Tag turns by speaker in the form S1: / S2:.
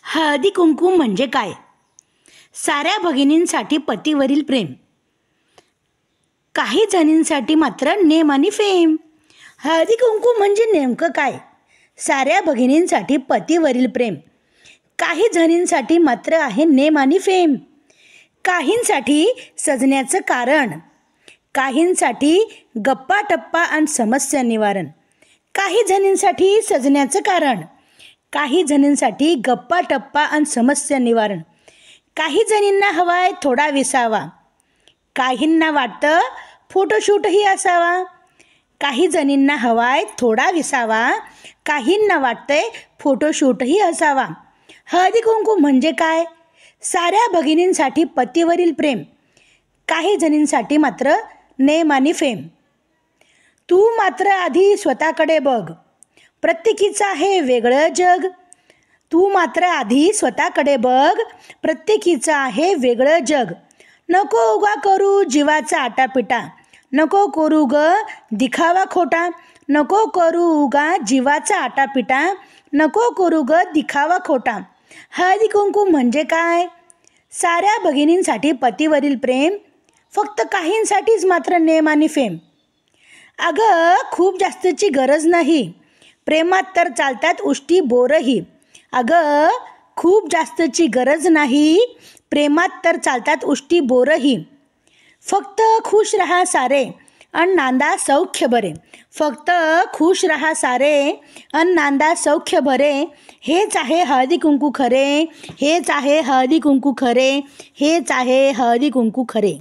S1: हळदी कुंकू म्हणजे काय? साऱ्या भगिनींसाठी पतीवरील प्रेम, काही जणींसाठी मात्र नेम आणि फेम. हळदी कुंकू म्हणजे नेमकं काय? साऱ्या भगिनींसाठी पतीवरील प्रेम, काही जणींसाठी मात्र आहे नेम आणि फेम. काहींसाठी सजण्याचं कारण, काहींसाठी गप्पा टप्पा आणि समस्या निवारण. काही जणींसाठी सजण्याचं कारण, काही जणींसाठी गप्पा टप्पा आणि समस्या निवारण. काही जणींना हवाय थोडा विसावा, काहींना वाटतं फोटोशूटही असावा. काही जणींना हवाय थोडा विसावा, काहींना वाटतंय फोटोशूटही असावा. हळदी कुंकू म्हणजे काय? साऱ्या भगिनींसाठी पतीवरील प्रेम, काही जणींसाठी मात्र नेम आणि फेम. तू मात्र आधी स्वतःकडे बघ, प्रत्येकीचं आहे वेगळं जग. तू मात्र आधी स्वतःकडे बघ, प्रत्येकीचं आहे वेगळं जग. नको उगा करू जीवाचा आटापिटा, नको करू ग दिखावा खोटा. नको करू उगा जीवाचा आटापिटा, नको करू ग दिखावा खोटा. हळदी कुंकू म्हणजे काय? साऱ्या भगिनींसाठी पतीवरील प्रेम, फक्त काहींसाठीच मात्र नेम आणि फेम. अगं खूप जास्तची गरज नाही, प्रेमात तर चालतात उष्टी बोरही. अगं खूप जास्तची गरज नाही, प्रेमात तर चालतात उष्टी बोरही. फक्त खुश रहा सारे अन नांदा सौख्य बरे. फक्त खुश रहा सारे अन नांदा सौख्य बरे. हेच आहे हळदी कुंकू खरे, हेच आहे हळदी कुंकू खरे, हेच आहे हळदी कुंकू खरे.